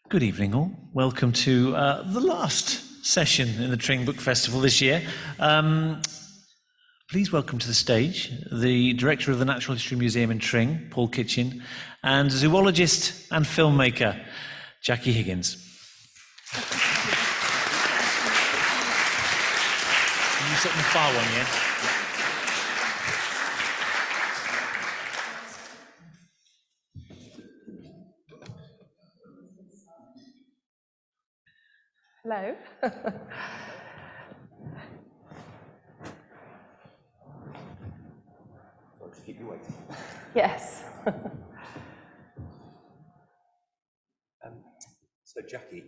Good evening all. Welcome to the last session in the Tring Book Festival this year. Please welcome to the stage the Director of the Natural History Museum in Tring, Paul Kitching, and zoologist and filmmaker, Jackie Higgins. Can you sit in the far one, yeah? Hello. To keep you waiting. Yes. So Jackie,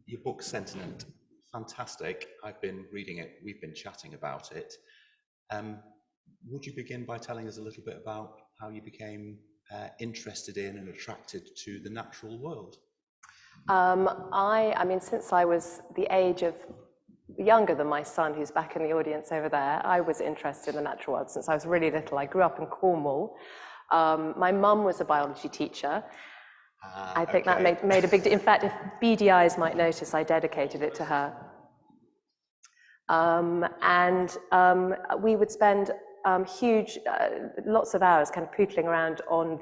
your book Sentient, fantastic. I've been reading it, we've been chatting about it. Would you begin by telling us a little bit about how you became interested in and attracted to the natural world? I mean, since I was the age of younger than my son, who's back in the audience over there, I was interested in the natural world since I was really little. I grew up in Cornwall. My mum was a biology teacher. I think that made a big difference. In fact, if beady eyes might notice, I dedicated it to her. We would spend lots of hours kind of pootling around on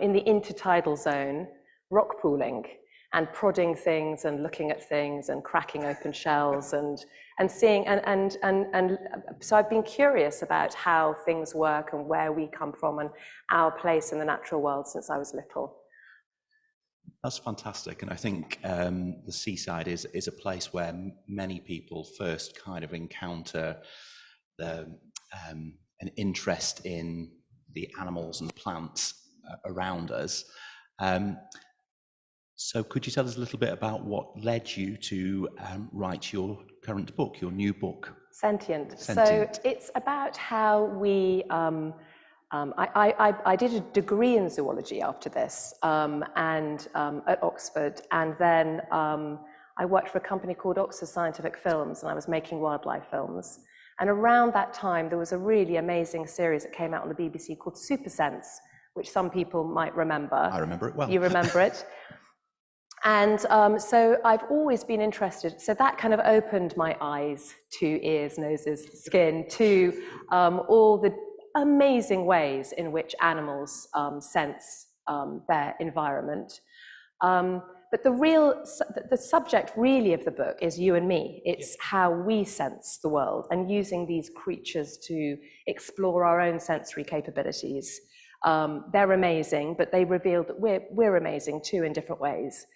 in the intertidal zone, rock pooling and prodding things and looking at things and cracking open shells and seeing and so I've been curious about how things work and where we come from and our place in the natural world since I was little. That's fantastic, and I think the seaside is a place where many people first kind of encounter an interest in the animals and plants around us. So could you tell us a little bit about what led you to write your current book, your new book? Sentient. So it's about how we, I did a degree in zoology after this at Oxford, and then I worked for a company called Oxford Scientific Films, and I was making wildlife films. And around that time, there was a really amazing series that came out on the BBC called Super Sense, which some people might remember. I remember it well. You remember it? And so I've always been interested, so that kind of opened my eyes to ears, noses, skin, to all the amazing ways in which animals sense their environment. But the subject really of the book is you and me. It's how we sense the world and using these creatures to explore our own sensory capabilities. They're amazing, but they reveal that we're amazing too in different ways.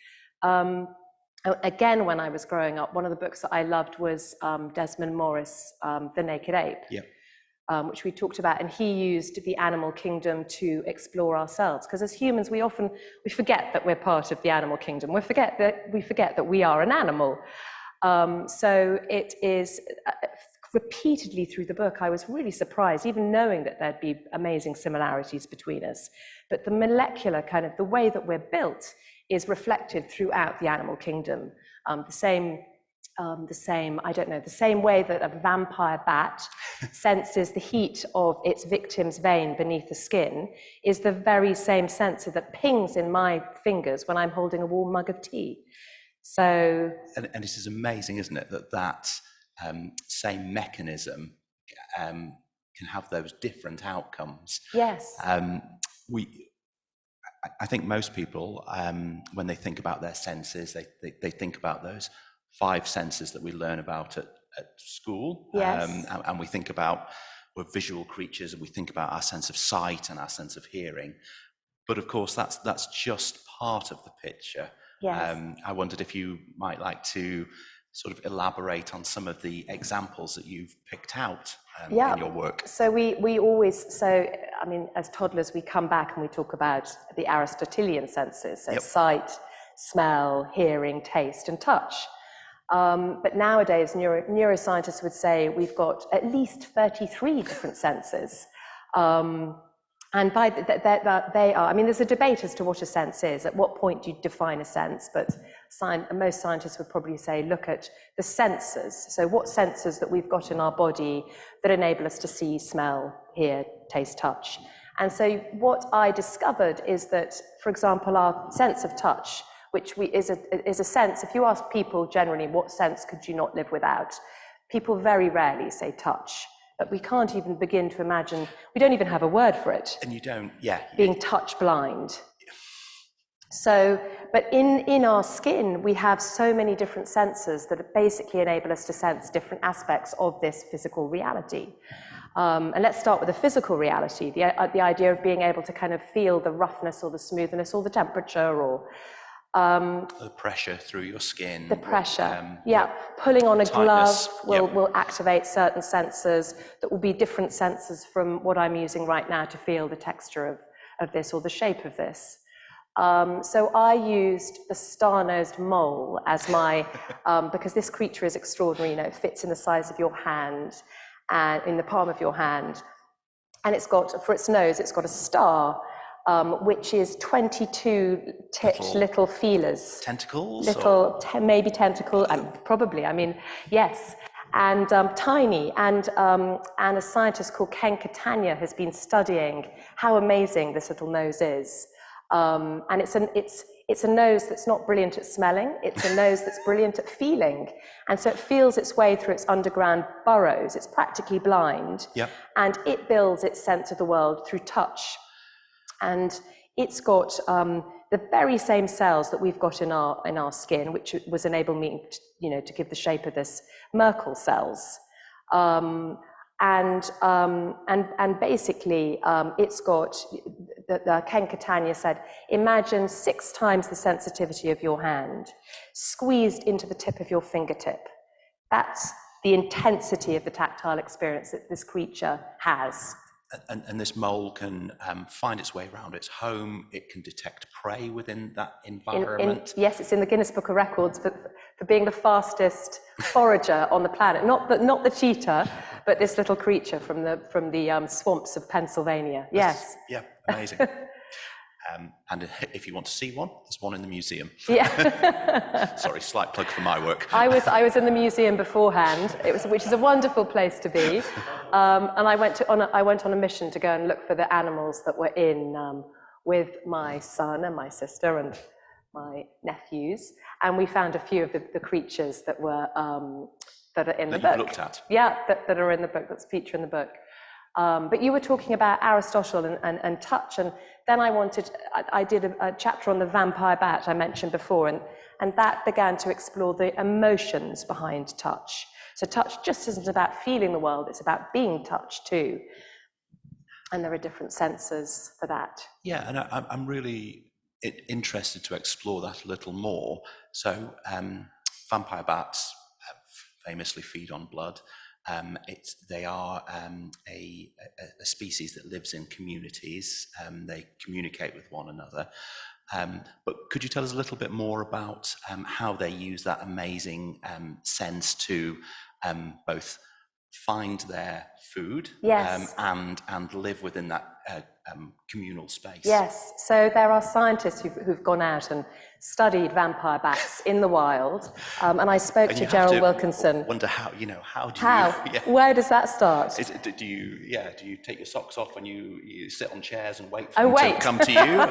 Again, when I was growing up, one of the books that I loved was Desmond Morris' The Naked Ape, which we talked about, and he used the animal kingdom to explore ourselves. Because as humans, we forget that we're part of the animal kingdom. We forget that we are an animal. So it is repeatedly through the book, I was really surprised, even knowing that there'd be amazing similarities between us. But the molecular kind of the way that we're built is reflected throughout the animal kingdom. The same way that a vampire bat senses the heat of its victim's vein beneath the skin is the very same sensor that pings in my fingers when I'm holding a warm mug of tea. So, and it is amazing, isn't it, that same mechanism can have those different outcomes. Yes. I think most people, when they think about their senses, they think about those 5 senses that we learn about at school. Yes. And we think about, we're visual creatures, and we think about our sense of sight and our sense of hearing. But of course, that's just part of the picture. Yes. I wondered if you might like to sort of elaborate on some of the examples that you've picked out in your work. So we always, I mean, as toddlers, we come back and we talk about the Aristotelian senses, so sight, smell, hearing, taste, and touch. But nowadays, neuroscientists would say we've got at least 33 different senses. And by they are, I mean, there's a debate as to what a sense is. At what point do you define a sense? But most scientists would probably say, look at the sensors. So what sensors that we've got in our body that enable us to see, smell, hear, taste, touch. And so what I discovered is that, for example, our sense of touch, which is a sense, if you ask people generally, what sense could you not live without? People very rarely say touch, but we can't even begin to imagine, we don't even have a word for it. And you don't, yeah. Being touch blind. So, but in our skin, we have so many different sensors that basically enable us to sense different aspects of this physical reality. And let's start with the physical reality, the idea of being able to kind of feel the roughness or the smoothness or the temperature or the pressure through your skin. The pressure, Pulling on a tightness, glove will activate certain sensors that will be different sensors from what I'm using right now to feel the texture of this or the shape of this. So I used the star-nosed mole as my, because this creature is extraordinary, you know, it fits in the size of your hand and in the palm of your hand. And it's got, for its nose, it's got a star, which is 22 tipped little feelers. Tentacles? Maybe tentacle, probably, I mean, yes. And tiny, and a scientist called Ken Catania has been studying how amazing this little nose is. And it's a nose that's not brilliant at smelling, it's a nose that's brilliant at feeling. And so it feels its way through its underground burrows, it's practically blind, and it builds its sense of the world through touch. And it's got the very same cells that we've got in our skin, which was enabling me, to give the shape of this Merkel cells. And basically, it's got, Ken Catania said, imagine 6 times the sensitivity of your hand squeezed into the tip of your fingertip. That's the intensity of the tactile experience that this creature has. And this mole can find its way around its home. It can detect prey within that environment. Yes, it's in the Guinness Book of Records for being the fastest forager on the planet. Not the cheetah, but this little creature from the swamps of Pennsylvania. Yes. Yeah, amazing. And if you want to see one, there's one in the museum. Yeah. Sorry, slight plug for my work. I was in the museum beforehand, which is a wonderful place to be. And I went on a mission to go and look for the animals that were in with my son and my sister and my nephews, and we found a few of the creatures that were that are in the book. You've looked at. Yeah, that are in the book, that's feature in the book. But you were talking about Aristotle and touch, and then I did a chapter on the vampire bat I mentioned before, and that began to explore the emotions behind touch. So touch just isn't about feeling the world, it's about being touched too. And there are different senses for that. Yeah, and I'm really interested to explore that a little more. So vampire bats famously feed on blood. They are a species that lives in communities. They communicate with one another. But could you tell us a little bit more about how they use that amazing sense to both find their food and live within that communal space? Yes, so there are scientists who've gone out and studied vampire bats in the wild, and I spoke to Gerald Wilkinson. Wonder how do you? Yeah. Where does that start? Do you take your socks off when you sit on chairs and wait for them to come to you?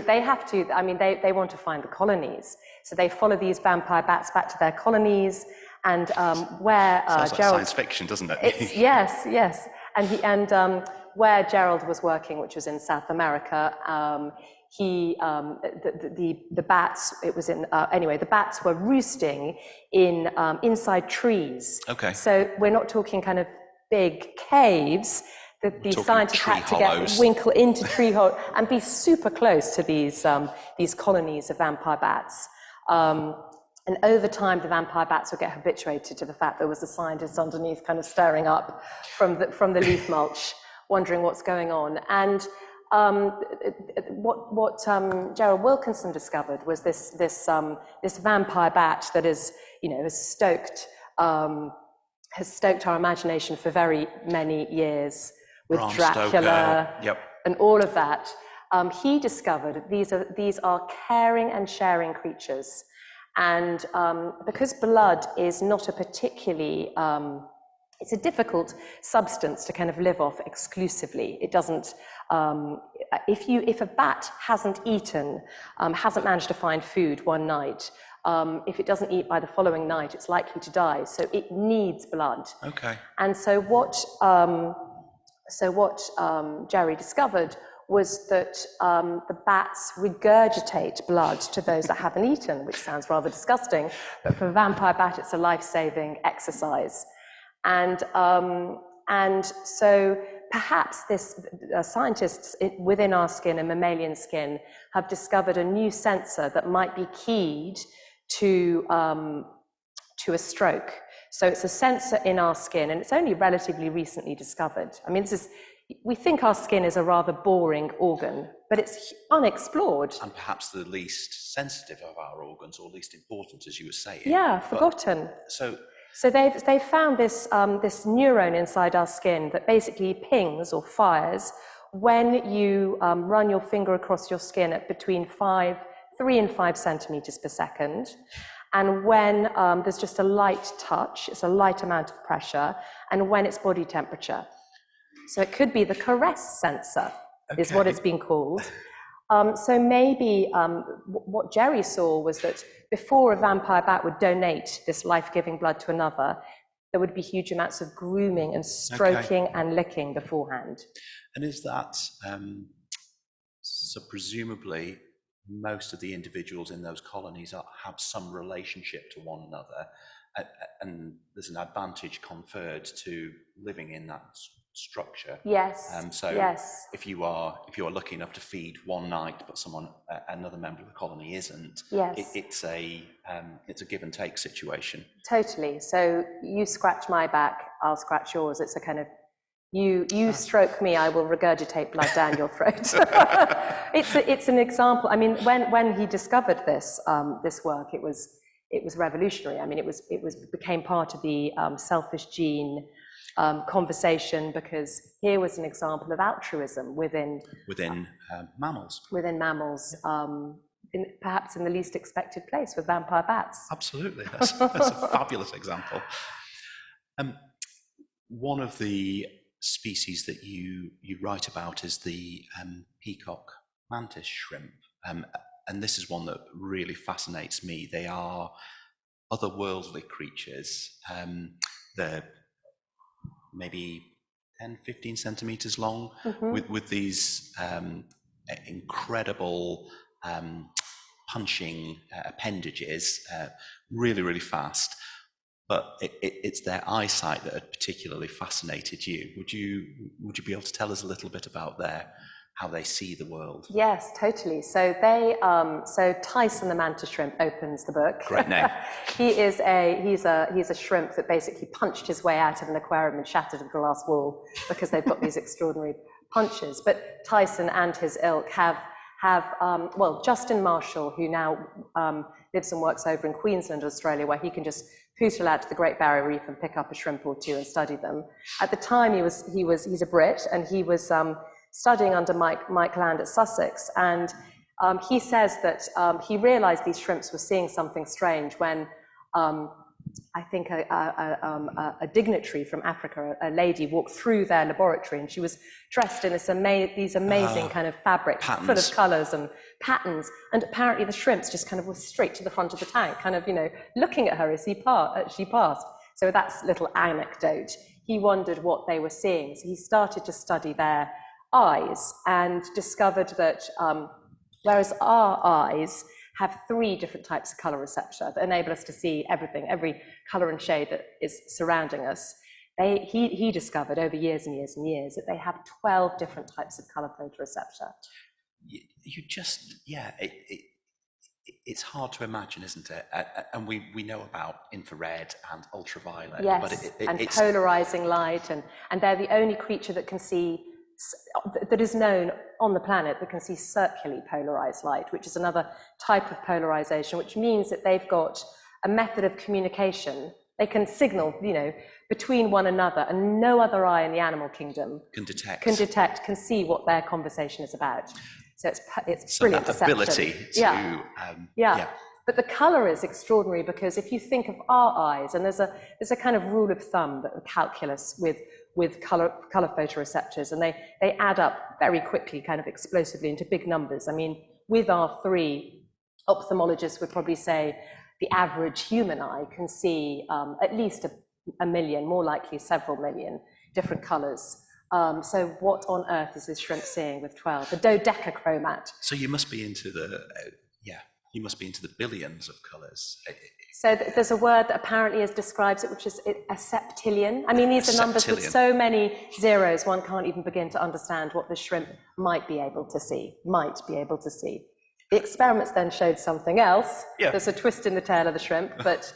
They have to. I mean, they want to find the colonies, so they follow these vampire bats back to their colonies. And where sounds like Gerald, science fiction, doesn't it? Yes. And where Gerald was working, which was in South America, the bats. It was in anyway. The bats were roosting in inside trees. Okay. So we're not talking kind of big caves. The scientists had to winkle into tree holes and be super close to these colonies of vampire bats. And over time, the vampire bats would get habituated to the fact there was a scientist underneath kind of staring up from the leaf mulch, wondering what's going on. And what Gerald Wilkinson discovered was this vampire bat that is, has stoked our imagination for very many years with Bram Dracula Stoker. And all of that. He discovered these are caring and sharing creatures. And because blood is not a particularly it's a difficult substance to kind of live off exclusively. It doesn't, if a bat hasn't eaten, hasn't managed to find food one night, if it doesn't eat by the following night, it's likely to die. So it needs blood. Okay. And so what Jerry discovered was that the bats regurgitate blood to those that haven't eaten, which sounds rather disgusting, but for a vampire bat, it's a life-saving exercise. And so perhaps scientists within our skin and mammalian skin have discovered a new sensor that might be keyed to a stroke. So it's a sensor in our skin, and it's only relatively recently discovered. I mean, we think our skin is a rather boring organ, but it's unexplored. And perhaps the least sensitive of our organs, or least important, as you were saying. Yeah, forgotten. So they've found this neuron inside our skin that basically pings or fires when you run your finger across your skin at between 3 and 5 centimeters per second. And when there's just a light touch, it's a light amount of pressure, and when it's body temperature. So it could be the caress sensor, is what it's been called. So maybe what Jerry saw was that before a vampire bat would donate this life-giving blood to another, there would be huge amounts of grooming and stroking and licking beforehand. And is that, so presumably most of the individuals in those colonies have some relationship to one another, and there's an advantage conferred to living in that structure. Yes. Yes. If you are lucky enough to feed one night, but another member of the colony isn't, yes, it's a give and take situation. Totally. So you scratch my back, I'll scratch yours. It's a kind of you stroke me, I will regurgitate blood down your throat. It's an example. I mean, when he discovered this work, it was revolutionary. I mean, it became part of the selfish gene conversation, because here was an example of altruism within mammals. Within mammals, perhaps in the least expected place with vampire bats. Absolutely, that's a fabulous example. One of the species that you write about is the peacock mantis shrimp, and this is one that really fascinates me. They are otherworldly creatures. They're maybe 10-15 centimeters long, with these incredible punching appendages, really, really fast. But it's their eyesight that had particularly fascinated you. Would you be able to tell us a little bit about how they see the world? Yes, totally. So so Tyson the mantis shrimp opens the book. Great name. He's a shrimp that basically punched his way out of an aquarium and shattered a glass wall, because they've got these extraordinary punches. But Tyson and his ilk have Justin Marshall, who now lives and works over in Queensland, Australia, where he can just pootle out to the Great Barrier Reef and pick up a shrimp or two and study them. At the time, he's a Brit, and he was studying under Mike Land at Sussex, and he says that he realized these shrimps were seeing something strange when I think a dignitary from Africa, a lady, walked through their laboratory, and she was dressed in these amazing kind of fabrics, full of colors and patterns, and apparently the shrimps just kind of were straight to the front of the tank, kind of, looking at her as she passed. So with that little anecdote, he wondered what they were seeing. So he started to study their eyes and discovered that whereas our eyes have 3 different types of color receptor that enable us to see everything, every color and shade that is surrounding us, he discovered over years and years and years that they have 12 different types of color photoreceptor. It's hard to imagine, isn't it? And we know about infrared and ultraviolet. Yes, but it's polarizing light, and they're the only creature that can see, that is known on the planet, that can see circularly polarized light, which is another type of polarization, which means that they've got a method of communication. They can signal, between one another, and no other eye in the animal kingdom can see what their conversation is about. So it's brilliant that deception. Ability to But the color is extraordinary, because if you think of our eyes, and there's a kind of rule of thumb that calculus with color photoreceptors, and they add up very quickly, kind of explosively, into big numbers. I mean, with our 3, ophthalmologists would probably say the average human eye can see at least a million, more likely several million different colors. So what on earth is this shrimp seeing with 12? The dodecachromat. So you must be into the you must be into the billions of colors. So there's a word that apparently describes it, which is a septillion. I mean, these are numbers with so many zeros, one can't even begin to understand what the shrimp might be able to see. The experiments then showed something else. Yeah. There's a twist in the tail of the shrimp, but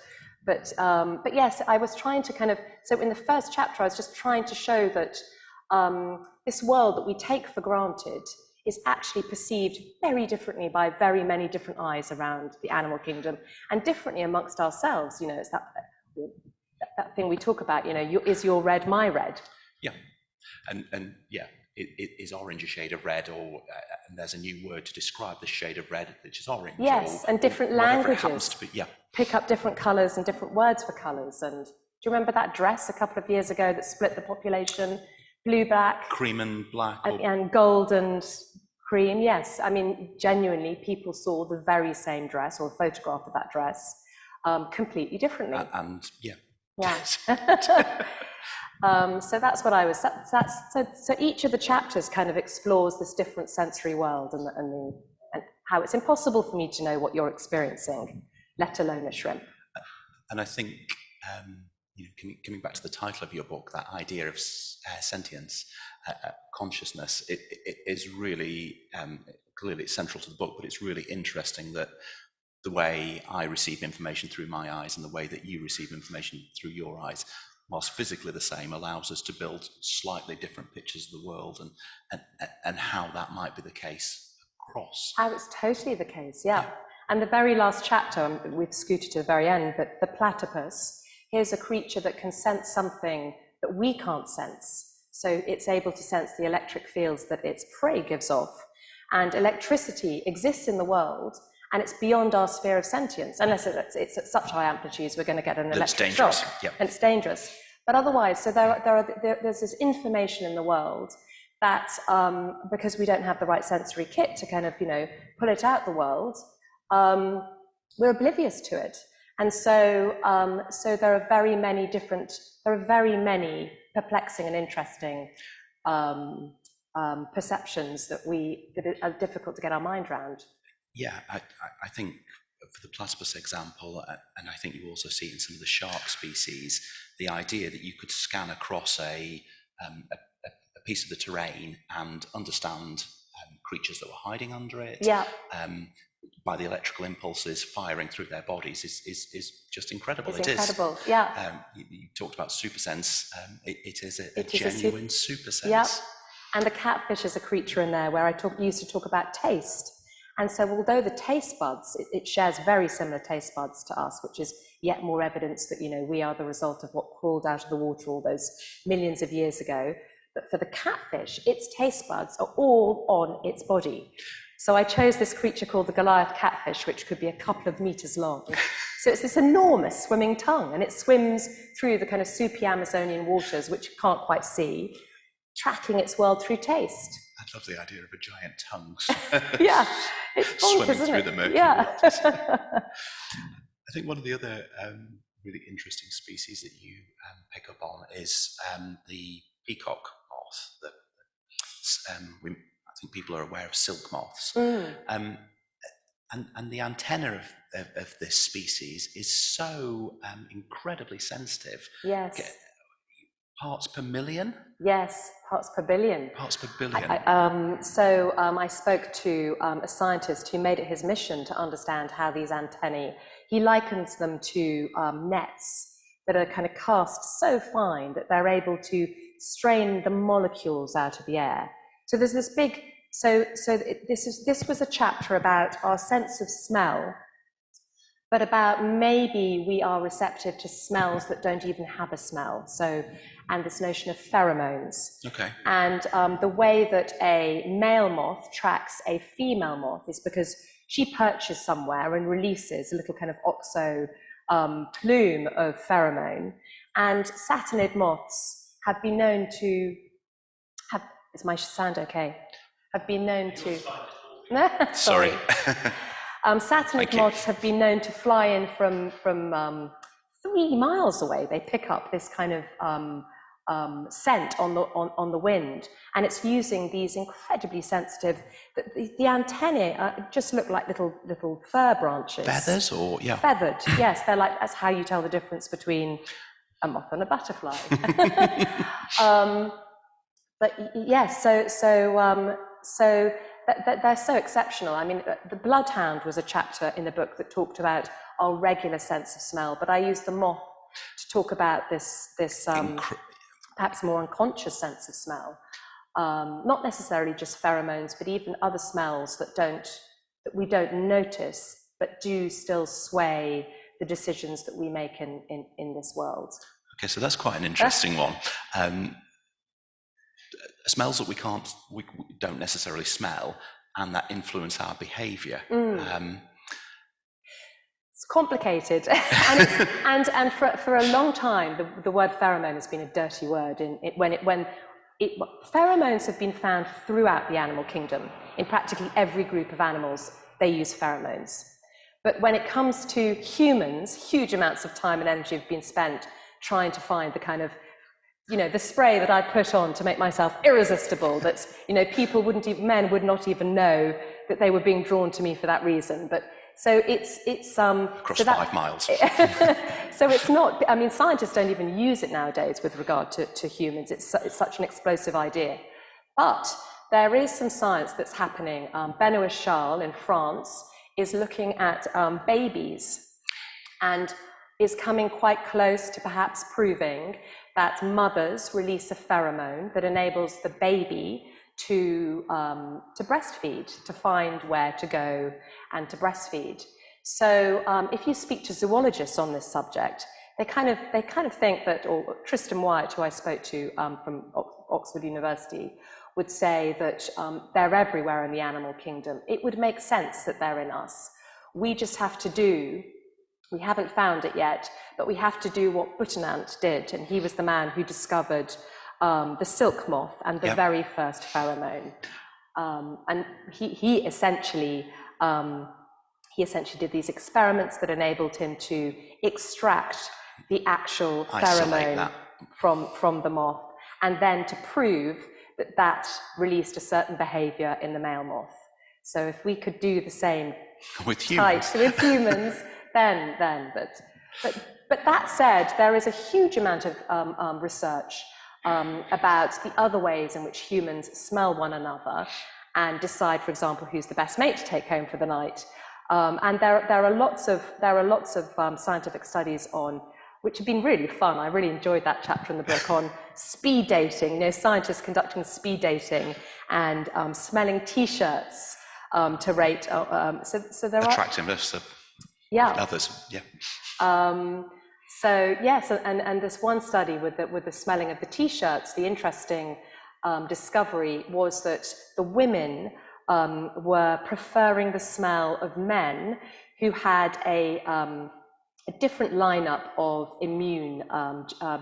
yes, I was trying to kind of, so in the first chapter, I was just trying to show that this world that we take for granted is actually perceived very differently by very many different eyes around the animal kingdom, and differently amongst ourselves. You know, it's that thing we talk about, you know, is your red my red? Yeah, and yeah, is orange a shade of red, or and there's a new word to describe the shade of red, which is orange. Yes, and different languages pick up different colours and different words for colours. And do you remember that dress a couple of years ago that split the population? Blue, black, cream and black, and gold and cream. Yes, I mean, genuinely, people saw the very same dress, or a photograph of that dress, completely differently. And yeah. So that's what I was. So each of the chapters kind of explores this different sensory world, and how it's impossible for me to know what you're experiencing, let alone a shrimp. And I think, you know, coming back to the title of your book, that idea of sentience, consciousness, it is really, clearly it's central to the book, but it's really interesting that the way I receive information through my eyes and the way that you receive information through your eyes, whilst physically the same, allows us to build slightly different pictures of the world, and how that might be the case across. How it's totally the case, yeah. And the very last chapter, we've scooted to the very end, but the platypus, here's a creature that can sense something that we can't sense. So it's able to sense the electric fields that its prey gives off. And electricity exists in the world, and it's beyond our sphere of sentience. Unless it's at such high amplitudes, we're going to get an electric shock. Yep. And it's dangerous. But otherwise, so there's this information in the world that, because we don't have the right sensory kit to kind of, you know, pull it out the world, we're oblivious to it. And so, so there are very many perplexing and interesting perceptions that are difficult to get our mind around. Yeah, I think for the platypus example, and I think you also see it in some of the shark species, the idea that you could scan across a piece of the terrain and understand creatures that were hiding under it. Yeah. By the electrical impulses firing through their bodies is just incredible. It's incredible, yeah. You talked about super sense. It is a genuine super sense. Yeah, and the catfish is a creature in there where I used to talk about taste. And so although the taste buds, it shares very similar taste buds to us, which is yet more evidence that, you know, we are the result of what crawled out of the water all those millions of years ago. But for the catfish, its taste buds are all on its body. So I chose this creature called the Goliath catfish, which could be a couple of meters long. So it's this enormous swimming tongue, and it swims through the kind of soupy Amazonian waters, which you can't quite see, tracking its world through taste. I love the idea of a giant tongue. Yeah, it's bonkers, swimming through the murky waters. I think one of the other really interesting species that you pick up on is the peacock moth. I think people are aware of silk moths. And the antenna of this species is so incredibly sensitive. Yes. Parts per million? Yes, parts per billion. Parts per billion. I spoke to a scientist who made it his mission to understand how these antennae, he likens them to nets that are kind of cast so fine that they're able to strain the molecules out of the air. So there's this big, this was a chapter about our sense of smell, but about maybe we are receptive to smells that don't even have a smell. So, and this notion of pheromones. Okay. And the way that a male moth tracks a female moth is because she perches somewhere and releases a little kind of oxo plume of pheromone. And satinid moths have been known to have, is my sound okay? Have been known to, Sorry. satinid moths have been known to fly in from 3 miles away. They pick up this kind of scent on the wind, and it's using these incredibly sensitive. The antennae just look like little fir branches. Feathers, or yeah. Feathered, yes. They're like, that's how you tell the difference between a moth and a butterfly. But yes, so they're so exceptional. I mean, the bloodhound was a chapter in the book that talked about our regular sense of smell, but I used the moth to talk about this perhaps more unconscious sense of smell. Not necessarily just pheromones, but even other smells that we don't notice, but do still sway the decisions that we make in this world. Okay, so that's quite an interesting one. Smells that we don't necessarily smell, and that influence our behaviour. It's complicated, and for a long time, the word pheromone has been a dirty word. Pheromones have been found throughout the animal kingdom. In practically every group of animals, they use pheromones. But when it comes to humans, huge amounts of time and energy have been spent trying to find the kind of, the spray that I put on to make myself irresistible, that, men would not even know that they were being drawn to me for that reason. But so it's across so 5 miles. So it's not, I mean, scientists don't even use it nowadays with regard to humans. It's such an explosive idea. But there is some science that's happening. Benoît Charles in France is looking at babies, and is coming quite close to perhaps proving that mothers release a pheromone that enables the baby to breastfeed, to find where to go and to breastfeed. So if you speak to zoologists on this subject, they kind of think that, or Tristan Wyatt, who I spoke to from Oxford University, would say that they're everywhere in the animal kingdom. It would make sense that they're in us. We just have to we haven't found it yet, but we have to do what Butenandt did, and he was the man who discovered the silk moth and the very first pheromone. And he essentially did these experiments that enabled him to extract the actual pheromone from the moth, and then to prove that released a certain behavior in the male moth. So if we could do the same with humans, then, but that said, there is a huge amount of research about the other ways in which humans smell one another and decide, for example, who's the best mate to take home for the night. And there are lots of scientific studies on, which have been really fun. I really enjoyed that chapter in the book on speed dating. Scientists conducting speed dating and smelling T-shirts to rate. So there attractiveness of others. So yes, and this one study with the smelling of the T-shirts, the interesting discovery was that the women were preferring the smell of men who had a different lineup of immune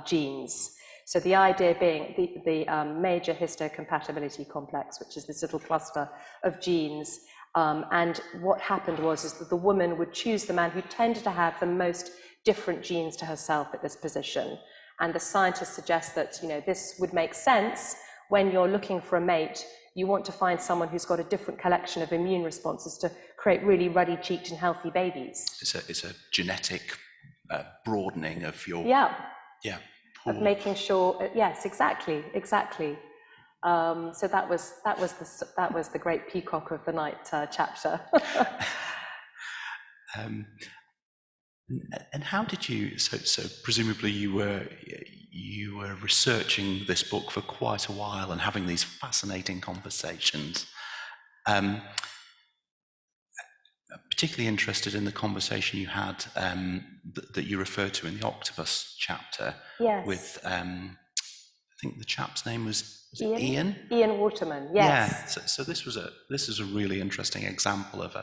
genes. So the idea being the major histocompatibility complex, which is this little cluster of genes. And what happened was that the woman would choose the man who tended to have the most different genes to herself at this position. And the scientists suggest that this would make sense when you're looking for a mate. You want to find someone who's got a different collection of immune responses to create really ruddy-cheeked and healthy babies. It's a genetic broadening of your of making sure. Yes, exactly. So that was the great Peacock of the Night chapter. And how did you? So presumably you were researching this book for quite a while and having these fascinating conversations. Particularly interested in the conversation you had that you referred to in the Octopus chapter. Yes. With I think the chap's name was Ian? Ian Waterman. Yes. Yeah. So this is a really interesting example of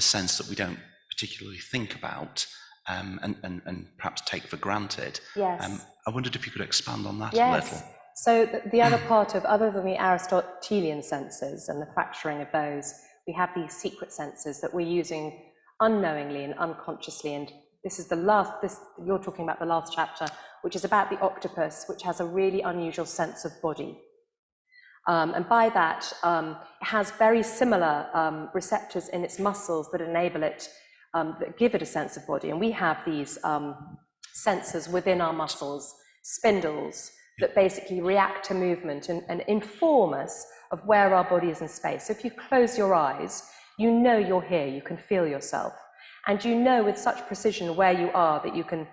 sense that we don't particularly think about and perhaps take for granted. Yes. I wondered if you could expand on that a Yes. little. So the other part of, other than the Aristotelian senses and the fracturing of those, we have these secret senses that we're using unknowingly and unconsciously. And this is you're talking about the last chapter, which is about the octopus, which has a really unusual sense of body. And by that, it has very similar receptors in its muscles that enable it, that give it a sense of body. And we have these sensors within our muscles, spindles, that basically react to movement and inform us of where our body is in space. So if you close your eyes, you know you're here, you can feel yourself. And you know with such precision where you are that you can...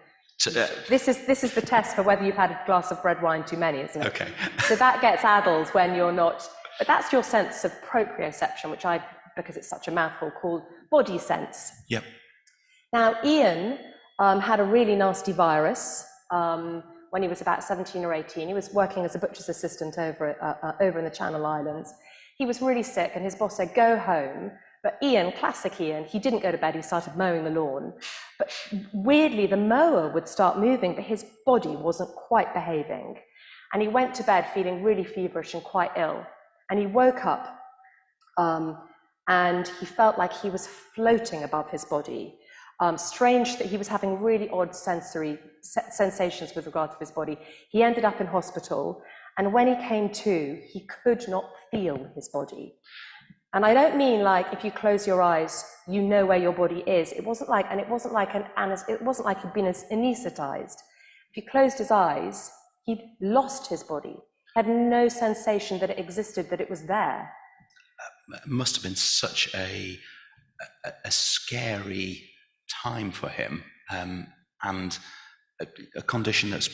This is the test for whether you've had a glass of red wine too many, isn't it? Okay. So that gets addled when you're not... But that's your sense of proprioception, which because it's such a mouthful, called body sense. Yep. Now, Ian had a really nasty virus when he was about 17 or 18. He was working as a butcher's assistant over in the Channel Islands. He was really sick, and his boss said, go home. But Ian, classic Ian, he didn't go to bed, he started mowing the lawn. But weirdly, the mower would start moving, but his body wasn't quite behaving. And he went to bed feeling really feverish and quite ill. And he woke up and he felt like he was floating above his body. Strange that he was having really odd sensory sensations with regard to his body. He ended up in hospital, and when he came to, he could not feel his body. And I don't mean like if you close your eyes, you know where your body is. It wasn't like he'd been anesthetized. If he closed his eyes, he'd lost his body. He had no sensation that it existed, that it was there. It must have been such a scary time for him, and a condition that's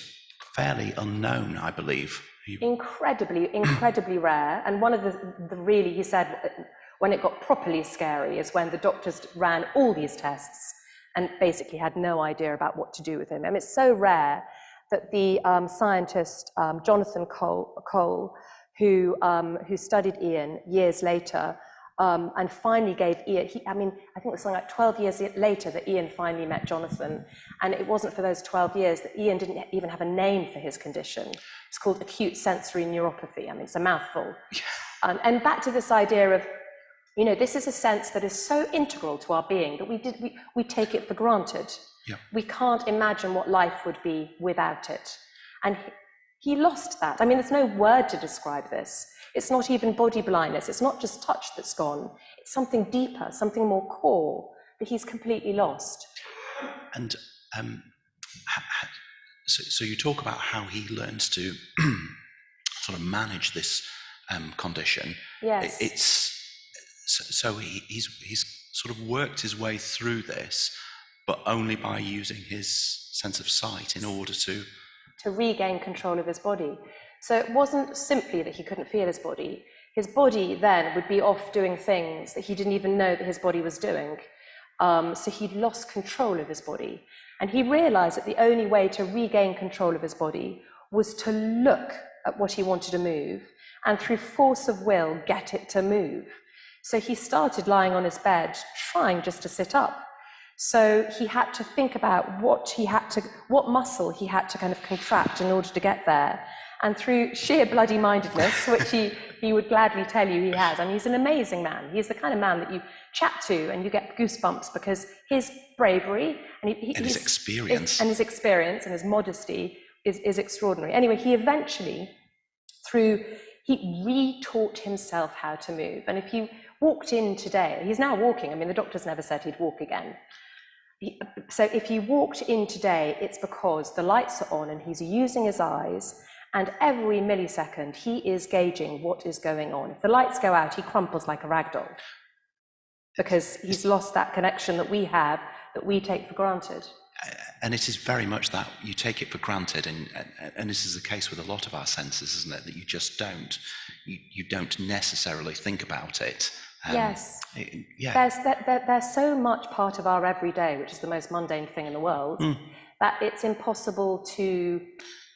fairly unknown, I believe. Incredibly rare. And one of the really, he said, when it got properly scary is when the doctors ran all these tests and basically had no idea about what to do with him. I mean, it's so rare that the scientist Jonathan Cole, who studied Ian years later, and finally gave Ian, I think it was something like 12 years later that Ian finally met Jonathan. And it wasn't for those 12 years that Ian didn't even have a name for his condition. It's called acute sensory neuropathy. I mean, it's a mouthful. And back to this idea of, this is a sense that is so integral to our being that we take it for granted. Yeah. We can't imagine what life would be without it. And he lost that. I mean, there's no word to describe this. It's not even body blindness. It's not just touch that's gone. It's something deeper, something more core that he's completely lost. And so you talk about how he learns to sort of manage this condition. Yes. He's sort of worked his way through this, but only by using his sense of sight in order to regain control of his body. So it wasn't simply that he couldn't feel his body. His body then would be off doing things that he didn't even know that his body was doing. So he'd lost control of his body. And he realized that the only way to regain control of his body was to look at what he wanted to move and through force of will get it to move. So he started lying on his bed, trying just to sit up. So he had to think about what muscle he had to kind of contract in order to get there. And through sheer bloody-mindedness, which he would gladly tell you he has, and he's an amazing man. He's the kind of man that you chat to and you get goosebumps because his bravery and his experience. And his experience and his modesty is extraordinary. Anyway, he eventually, he re-taught himself how to move. And if you walked in today, he's now walking. I mean, the doctors never said he'd walk again. So if you walked in today, it's because the lights are on and he's using his eyes, and every millisecond he is gauging what is going on. If the lights go out, he crumples like a rag doll because he's lost that connection that we have, that we take for granted. And it is very much that you take it for granted, and this is the case with a lot of our senses, isn't it? That you just you don't necessarily think about it. Yes. Yeah. There's so much part of our everyday, which is the most mundane thing in the world, that it's impossible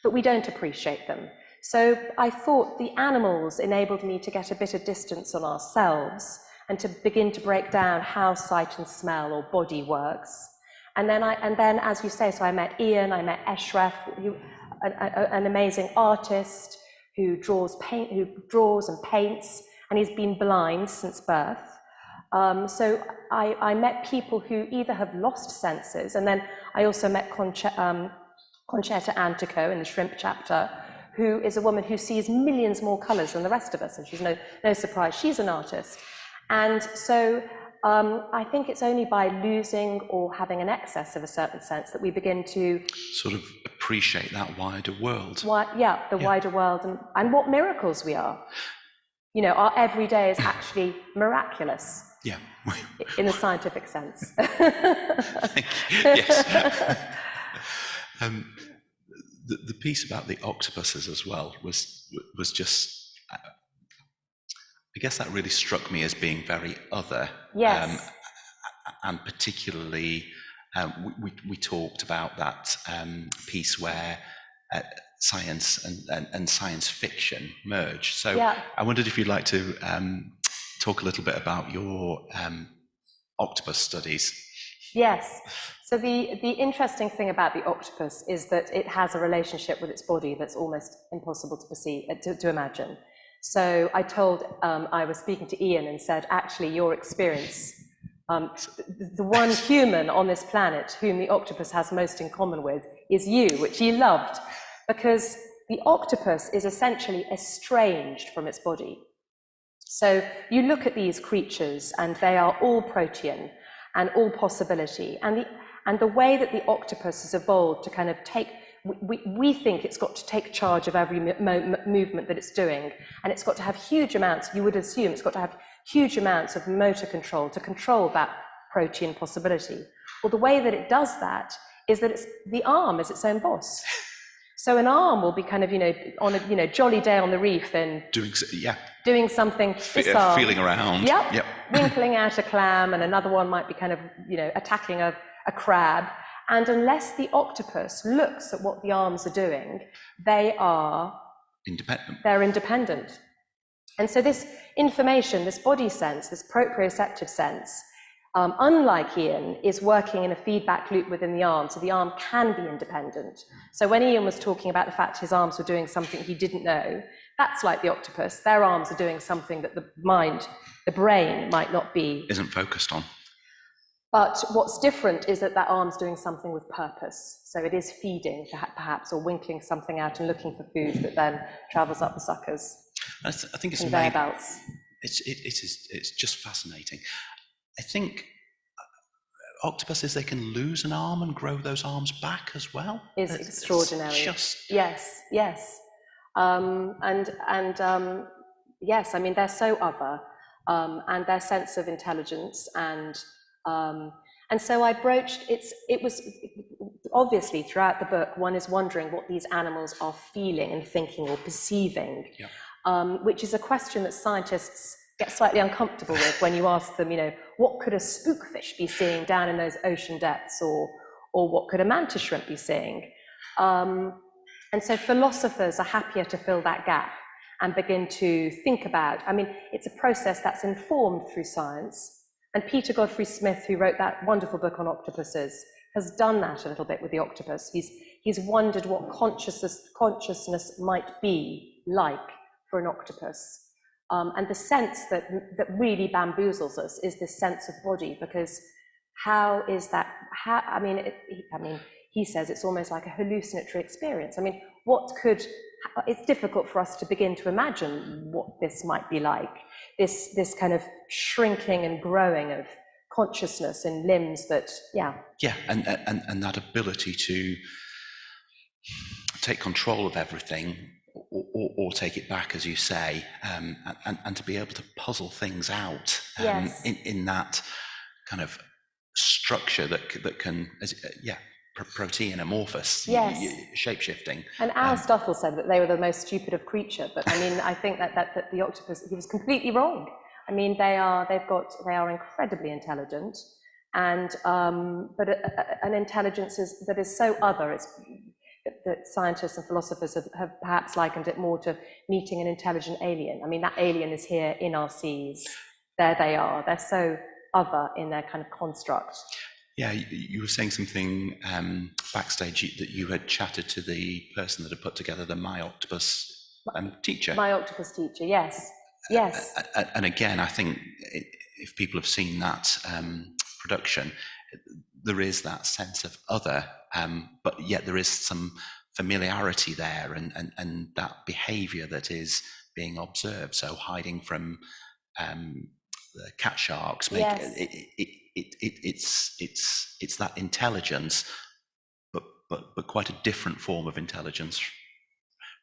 but we don't appreciate them. So I thought the animals enabled me to get a bit of distance on ourselves and to begin to break down how sight and smell or body works. And then, as you say, so I met Ian, I met Eshraf, an amazing artist who draws and paints, and he's been blind since birth. So I met people who either have lost senses, and then I also met Conchetta Antico in the shrimp chapter, who is a woman who sees millions more colours than the rest of us, and she's no surprise, she's an artist. And so I think it's only by losing or having an excess of a certain sense that we begin to sort of appreciate that wider world. The wider world, and what miracles we are. You know, our everyday is actually miraculous. Yeah. In the scientific sense. Yes. The piece about the octopuses as well was just, I guess that really struck me as being very other. Yes. And particularly, we talked about that piece where science and science fiction merge. So I wondered if you'd like to talk a little bit about your octopus studies. Yes. So the interesting thing about the octopus is that it has a relationship with its body that's almost impossible to perceive, to imagine. So I was speaking to Ian and said, actually, your experience, the one human on this planet whom the octopus has most in common with is you, which he loved, because the octopus is essentially estranged from its body. So you look at these creatures and they are all protean and all possibility. And the way that the octopus has evolved to kind of we think it's got to take charge of every movement that it's doing, and it's got to have huge amounts, you would assume it's got to have huge amounts of motor control to control that protean possibility. Well, the way that it does that is that the arm is its own boss. So an arm will be kind of, on a, jolly day on the reef and doing something, feeling around. Yep. Winkling out a clam, and another one might be kind of, attacking a crab. And unless the octopus looks at what the arms are doing, they are independent. They're independent. And so this information, this body sense, this proprioceptive sense, unlike Ian, is working in a feedback loop within the arm, so the arm can be independent. So when Ian was talking about the fact his arms were doing something he didn't know, that's like the octopus. Their arms are doing something that the brain might not be. Isn't focused on. But what's different is that arm's doing something with purpose. So it is feeding, perhaps, or winkling something out and looking for food that then travels up the suckers. I think it's conveyor belts. It's just fascinating. I think octopuses, they can lose an arm and grow those arms back as well. Is extraordinary. Yes. Yes, I mean, they're so other, and their sense of intelligence and so I broached, it was obviously throughout the book, one is wondering what these animals are feeling and thinking or perceiving, which is a question that scientists get slightly uncomfortable with when you ask them, what could a spookfish be seeing down in those ocean depths, or what could a mantis shrimp be seeing? And so philosophers are happier to fill that gap and begin to think about, it's a process that's informed through science. And Peter Godfrey Smith, who wrote that wonderful book on octopuses, has done that a little bit with the octopus. He's wondered what consciousness might be like for an octopus. And the sense that really bamboozles us is this sense of body, because how is that? He says it's almost like a hallucinatory experience. It's difficult for us to begin to imagine what this might be like. This kind of shrinking and growing of consciousness in limbs that, and that ability to take control of everything, or take it back, as you say, and to be able to puzzle things out in that kind of structure that can, protein amorphous, shape-shifting. And Aristotle said that they were the most stupid of creature, but I think that the octopus, he was completely wrong. They are incredibly intelligent, and but an intelligence that is so other. That scientists and philosophers have perhaps likened it more to meeting an intelligent alien. That alien is here in our seas, there they are. They're so other in their kind of construct. Yeah, you were saying something backstage that you had chatted to the person that had put together the My Octopus teacher. My Octopus teacher, yes. Yes. And again, I think if people have seen that production, there is that sense of other, but yet there is some familiarity there and that behaviour that is being observed. So hiding from the cat sharks, Yes. It's that intelligence, but quite a different form of intelligence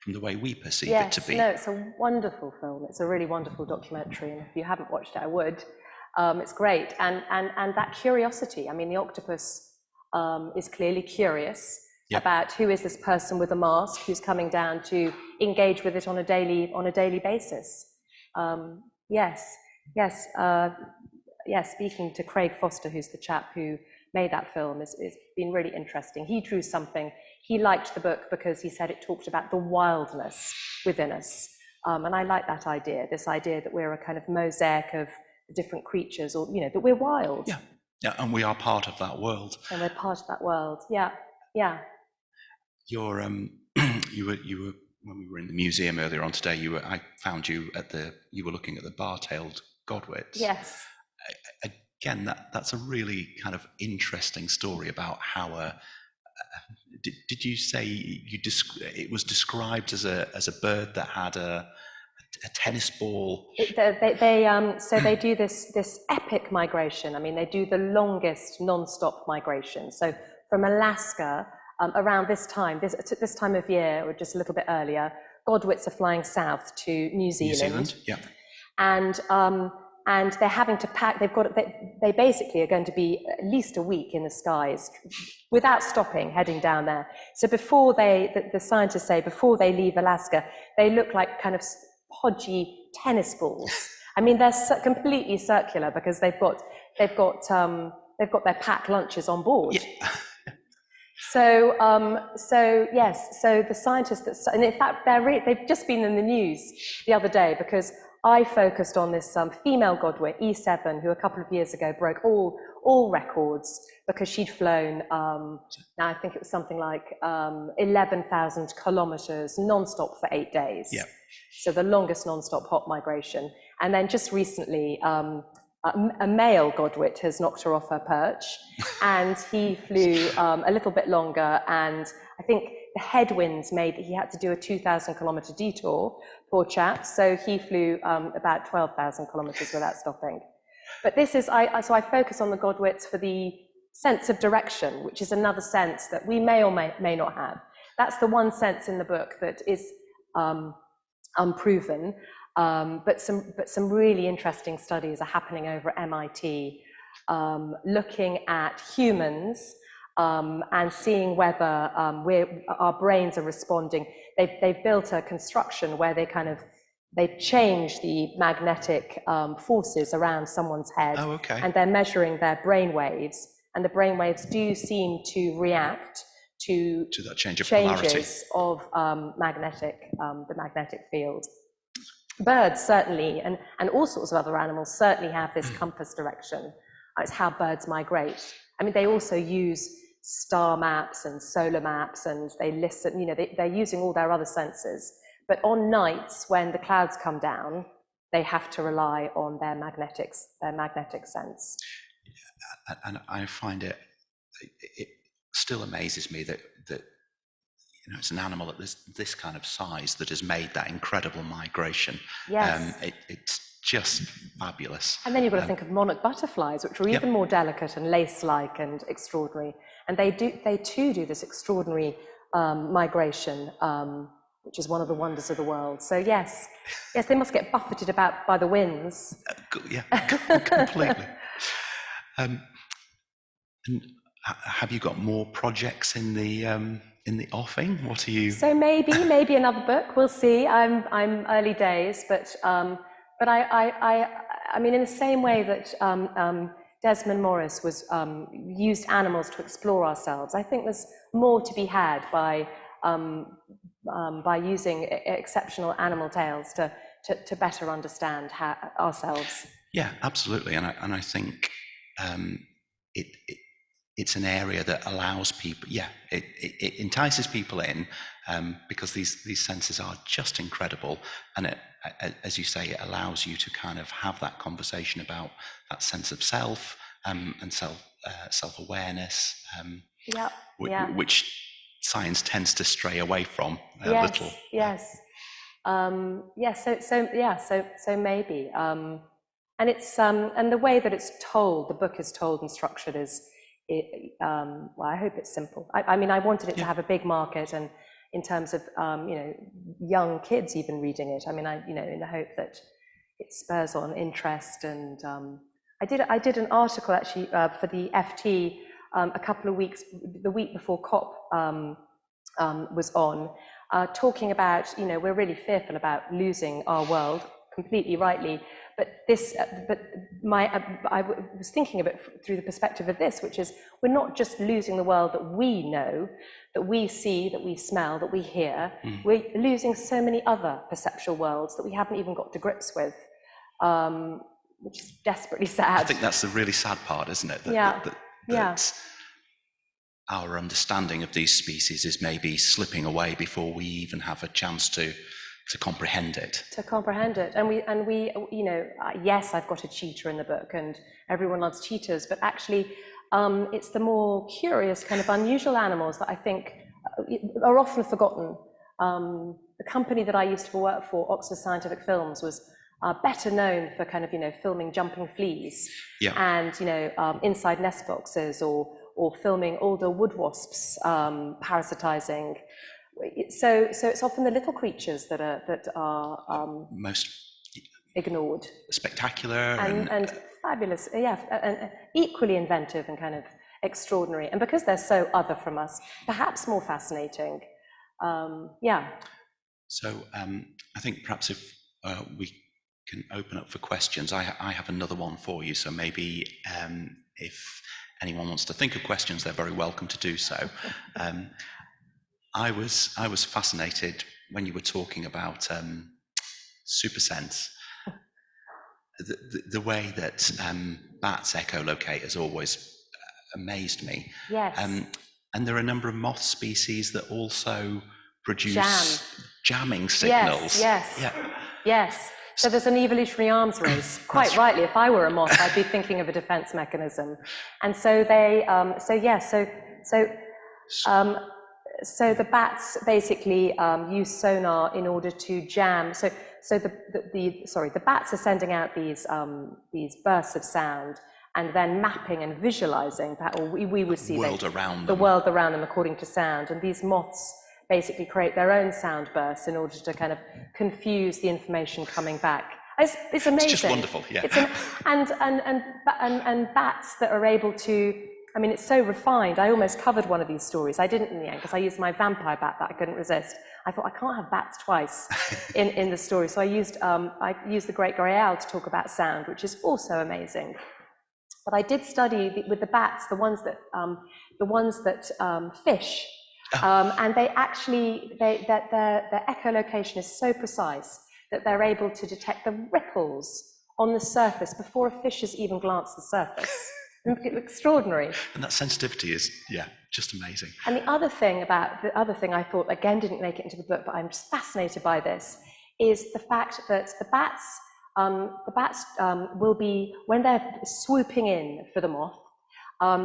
from the way we perceive it to be. No, it's a wonderful film. It's a really wonderful documentary, and if you haven't watched it, I would. It's great, and that curiosity. I mean, the octopus is clearly curious about who is this person with a mask who's coming down to engage with it on a daily basis. Speaking to Craig Foster, who's the chap who made that film, it's been really interesting. He drew something. He liked the book because he said it talked about the wildness within us. And I like that idea, this idea that we're a kind of mosaic of different creatures, or, you know, that we're wild. Yeah, and we are part of that world. And we're part of that world, yeah. You're, you were, when we were in the museum earlier on today, I found you you were looking at the bar-tailed Godwits. Yes. Again, that's a really kind of interesting story about how did you say it was described as a bird that had a tennis ball? So they do this epic migration. I mean, they do the longest non-stop migration. So from Alaska, around this time of year, or just a little bit earlier, Godwits are flying south to New Zealand. Yeah. And they're having to pack. They basically are going to be at least a week in the skies without stopping, heading down there. So before the scientists say, before they leave Alaska, they look like kind of podgy tennis balls. I mean, they're completely circular because they've got their packed lunches on board. Yeah. So the scientists and in fact they've just been in the news the other day because I focused on this female Godwit, E7, who a couple of years ago broke all records because she'd flown, now I think it was something like 11,000 kilometers non-stop for 8 days. Yeah. So the longest non-stop hot migration. And then just recently, a male Godwit has knocked her off her perch, and he flew a little bit longer, and I think the headwinds made that he had to do a 2,000 kilometer detour, poor chap, so he flew about 12,000 kilometers without stopping. But this is, so I focus on the Godwits for the sense of direction, which is another sense that we may or may not have. That's the one sense in the book that is unproven. But some really interesting studies are happening over at MIT, looking at humans and seeing whether our brains are responding. They've built a construction where they change the magnetic forces around someone's head. Oh, okay. And they're measuring their brain waves, and the brain waves do seem to react to that change of changes polarity of the magnetic field. Birds certainly, and all sorts of other animals certainly have this compass direction. It's how birds migrate. I mean, they also use star maps and solar maps, and they listen, they're using all their other senses. But on nights when the clouds come down, they have to rely on their magnetic sense. And I find it still amazes me that it's an animal at this kind of size that has made that incredible migration. Yes. It's just fabulous. And then you've got to think of monarch butterflies, which are even more delicate and lace-like and extraordinary. And they too do this extraordinary migration, which is one of the wonders of the world. So yes, they must get buffeted about by the winds. Completely. And have you got more projects in the offing? What are you? So maybe another book. We'll see. I'm early days, but I mean, in the same way that Desmond Morris used animals to explore ourselves, I think there's more to be had by using exceptional animal tales to better understand ourselves. Yeah, absolutely. And I think it's an area that allows people, it entices people in, because these senses are just incredible. And it, as you say, it allows you to kind of have that conversation about that sense of self, and self-awareness, which science tends to stray away from a little. Yes. So maybe. And it's and the way that it's told, the book is told and structured is, well, I hope it's simple. I mean, I wanted it to have a big market, and in terms of young kids even reading it. I mean, in the hope that it spurs on interest. And I did an article actually for the FT a couple of weeks, the week before COP was on, talking about, we're really fearful about losing our world, completely rightly. But I was thinking of it through the perspective of this, which is we're not just losing the world that we know, that we see, that we smell, that we hear. We're losing so many other perceptual worlds that we haven't even got to grips with, which is desperately sad. I think that's the really sad part, isn't it? That our understanding of these species is maybe slipping away before we even have a chance to comprehend it. And we, yes, I've got a cheetah in the book, and everyone loves cheetahs, but actually, it's the more curious, kind of unusual animals that I think are often forgotten. The company that I used to work for, Oxford Scientific Films, was better known for kind of, filming jumping fleas and, inside nest boxes, or filming older wood wasps parasitizing. So it's often the little creatures that are most ignored, spectacular and fabulous, and equally inventive and kind of extraordinary. And because they're so other from us, perhaps more fascinating. So I think perhaps if we can open up for questions, I have another one for you. So maybe if anyone wants to think of questions, they're very welcome to do so. I was fascinated when you were talking about super sense. The way that bats echolocate has always amazed me. Yes. And there are a number of moth species that also produce jamming signals. Yes. So there's an evolutionary arms race. Quite rightly, if I were a moth, I'd be thinking of a defense mechanism. And so they, so the bats basically use sonar in order to jam. So the bats are sending out these bursts of sound, and then mapping and visualizing that, or we would see the world around them according to sound. And these moths basically create their own sound bursts in order to kind of confuse the information coming back. It's amazing. It's just wonderful, yeah. And bats that are able to, I mean, it's so refined. I almost covered one of these stories. I didn't in the end, because I used my vampire bat that I couldn't resist. I thought, I can't have bats twice in the story. So I used the great grey owl to talk about sound, which is also amazing. But I did study with the bats, the ones that fish. And they actually, their echolocation is so precise that they're able to detect the ripples on the surface before a fish has even glanced the surface. Extraordinary. And that sensitivity is, just amazing. And the other thing I thought, again, didn't make it into the book, but I'm just fascinated by this, is the fact that the bats will be, when they're swooping in for the moth,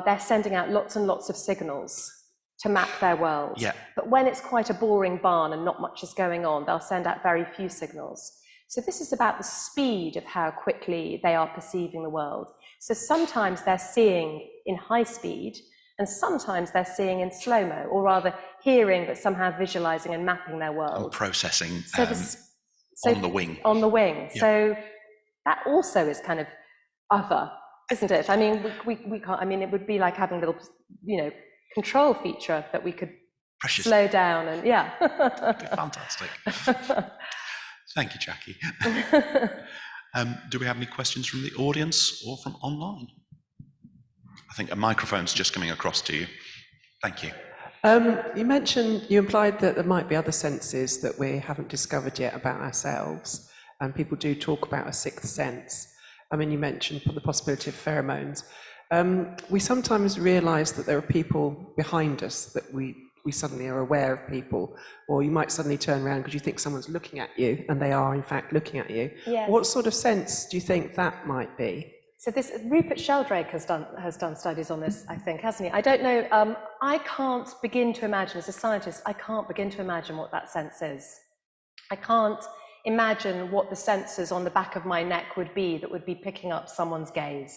they're sending out lots and lots of signals to map their world. Yeah. But when it's quite a boring barn and not much is going on, they'll send out very few signals. So this is about the speed of how quickly they are perceiving the world. So sometimes they're seeing in high speed, and sometimes they're seeing in slow-mo, or rather hearing but somehow visualizing and mapping their world. And processing so on the wing. On the wing. Yeah. So that also is kind of other, isn't it? I mean, we can't, I mean, it would be like having a little, control feature that we could slow down and, Fantastic. Thank you, Jackie. Do we have any questions from the audience or from online? I think a microphone's just coming across to you. Thank you. You implied that there might be other senses that we haven't discovered yet about ourselves, and people do talk about a sixth sense. I mean, you mentioned the possibility of pheromones. We sometimes realise that there are people behind us, that we suddenly are aware of people, or you might suddenly turn around because you think someone's looking at you, and they are in fact looking at you. Yes. What sort of sense do you think that might be? So this Rupert Sheldrake has done studies on this, I think, hasn't he? I don't know. I can't begin to imagine, as a scientist, I can't begin to imagine what that sense is. I can't imagine what the sensors on the back of my neck would be that would be picking up someone's gaze.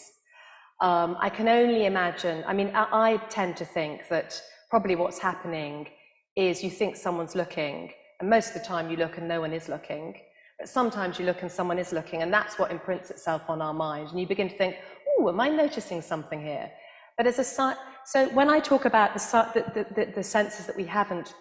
I can only imagine, I mean, I tend to think that probably what's happening is you think someone's looking, and most of the time you look and no one is looking, but sometimes you look and someone is looking, and that's what imprints itself on our mind, and you begin to think, oh, am I noticing something here? But as a so when I talk about the senses that we haven't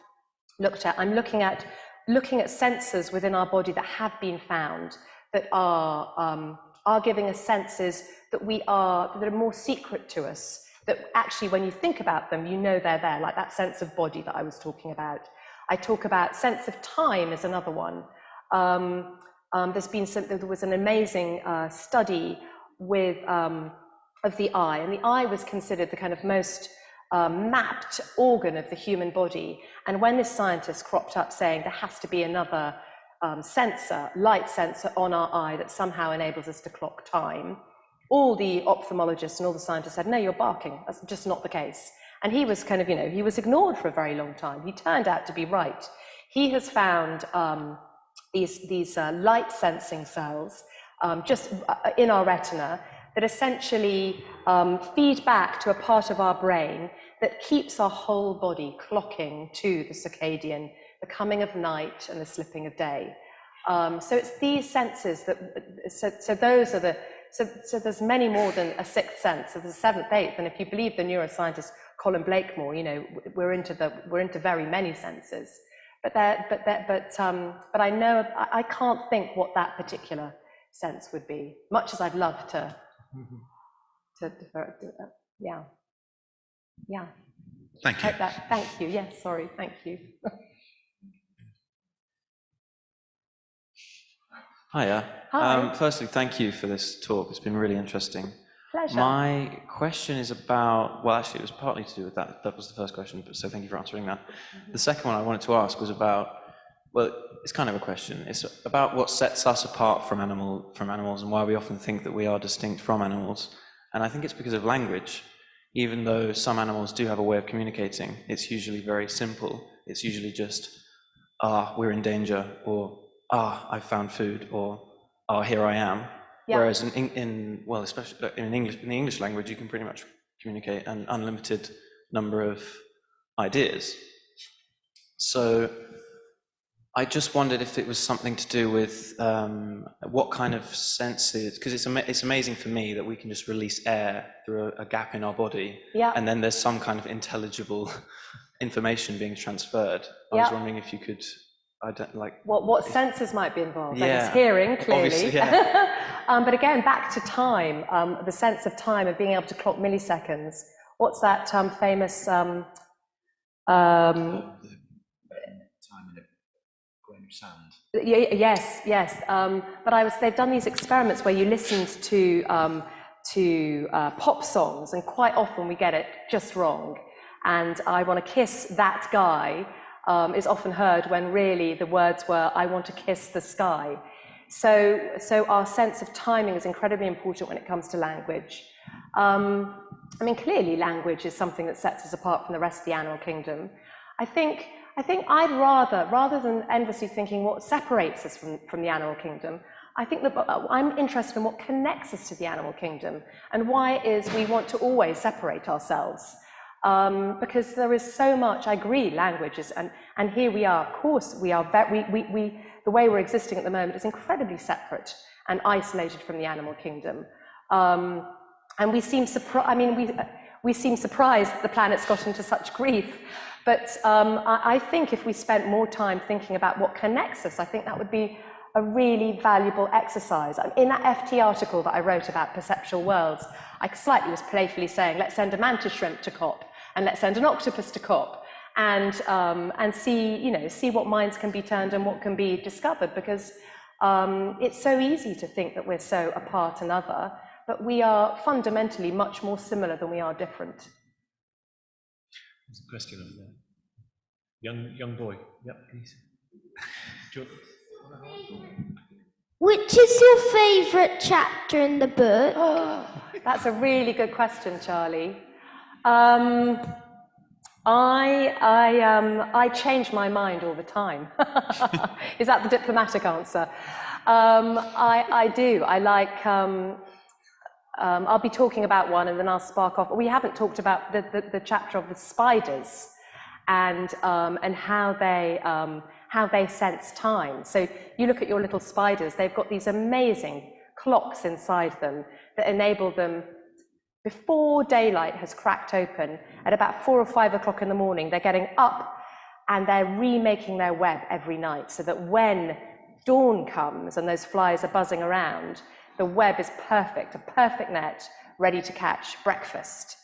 looked at, I'm looking at sensors within our body that have been found, that are giving us senses that are more secret to us, that actually when you think about them, you know they're there, like that sense of body that I was talking about. I talk about sense of time as another one. There was an amazing study with of the eye, and the eye was considered the kind of most mapped organ of the human body. And when this scientist cropped up saying there has to be another sensor, light sensor on our eye that somehow enables us to clock time, all the ophthalmologists and all the scientists said, no, you're barking, that's just not the case. And he was kind of, he was ignored for a very long time. He turned out to be right. He has found these light sensing cells just in our retina that essentially feed back to a part of our brain that keeps our whole body clocking to the circadian, the coming of night and the slipping of day. So it's these senses that, so those are the, so there's many more than a sixth sense. So there's a seventh, eighth, and if you believe the neuroscientist Colin Blakemore, we're into very many senses. But I know I can't think what that particular sense would be. Much as I'd love to. Yeah. Thank you. Thank you. Yes. Sorry. Thank you. Hiya. Hi. Firstly, thank you for this talk. It's been really interesting. Pleasure. My question is about, well, actually, it was partly to do with that. That was the first question, so thank you for answering that. The second one I wanted to ask was about, well, it's kind of a question. It's about what sets us apart from animals and why we often think that we are distinct from animals. And I think it's because of language. Even though some animals do have a way of communicating, it's usually very simple. It's usually just, we're in danger, or I found food, or here I am. Yeah. Whereas especially in the English language, you can pretty much communicate an unlimited number of ideas. So I just wondered if it was something to do with what kind of senses, because it's amazing for me that we can just release air through a gap in our body, yeah, and then there's some kind of intelligible information being transferred. I was wondering if you could, what senses might be involved. Yeah. Like it's hearing, clearly. Obviously, yeah. But again, back to time, the sense of time, of being able to clock milliseconds. What's that famous The time in a grain of sand. Yes. But they've done these experiments where you listened to pop songs, and quite often we get it just wrong. And I want to kiss that guy is often heard when really the words were, I want to kiss the sky. So our sense of timing is incredibly important when it comes to language. Clearly language is something that sets us apart from the rest of the animal kingdom. I think I'd rather than endlessly thinking what separates us from the animal kingdom, I think that I'm interested in what connects us to the animal kingdom and why it is we want to always separate ourselves. Because there is so much, I agree, languages, and here we are, of course, the way we're existing at the moment is incredibly separate and isolated from the animal kingdom. And we seem we seem surprised that the planet's got into such grief. But I think if we spent more time thinking about what connects us, I think that would be a really valuable exercise. In that FT article that I wrote about perceptual worlds, I slightly was playfully saying, let's send a mantis shrimp to COP, and let's send an octopus to COP, and see what minds can be turned and what can be discovered, because It's so easy to think that we're so apart and other, but we are fundamentally much more similar than we are different. There's a question over there. Young boy. Yep, please. Which is your favourite chapter in the book? Oh, that's a really good question, Charlie. I change my mind all the time. Is that the diplomatic answer? I do. I like. I'll be talking about one, and then I'll spark off. We haven't talked about the chapter of the spiders, and how they sense time. So you look at your little spiders; they've got these amazing clocks inside them that enable them, before daylight has cracked open, at about 4 or 5 o'clock in the morning, they're getting up and they're remaking their web every night, so that when dawn comes and those flies are buzzing around, the web is perfect, a perfect net, ready to catch breakfast.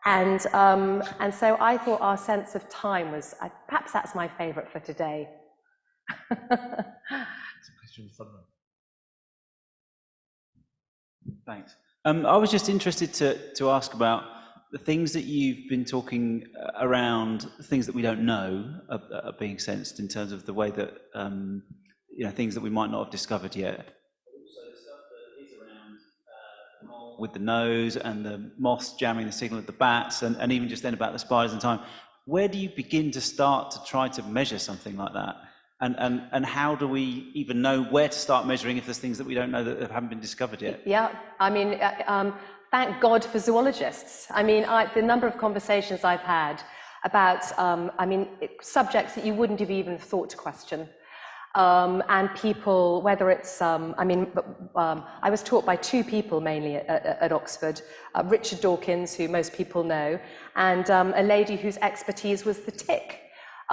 And so I thought our sense of time was, perhaps that's my favourite for today. Thanks. I was just interested to ask about the things that you've been talking around, things that we don't know are being sensed in terms of the way that, things that we might not have discovered yet. Also the stuff that is around with the nose and the moths jamming the signal of the bats, and even just then about the spiders and time. Where do you begin to start to try to measure something like that? And how do we even know where to start measuring if there's things that we don't know that haven't been discovered yet? Yeah, I mean, thank God for zoologists. I mean, the number of conversations I've had about, subjects that you wouldn't have even thought to question. And people, whether it's, I was taught by 2 people mainly at Oxford, Richard Dawkins, who most people know, and a lady whose expertise was the tick.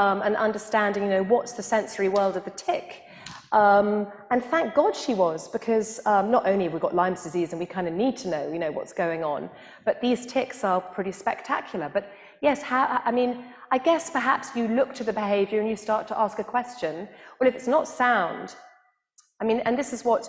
And understanding, what's the sensory world of the tick. And thank God she was, because not only have we got Lyme's disease and we kind of need to know, what's going on, but these ticks are pretty spectacular. But yes, I guess perhaps you look to the behaviour and you start to ask a question. Well, if it's not sound, and this is what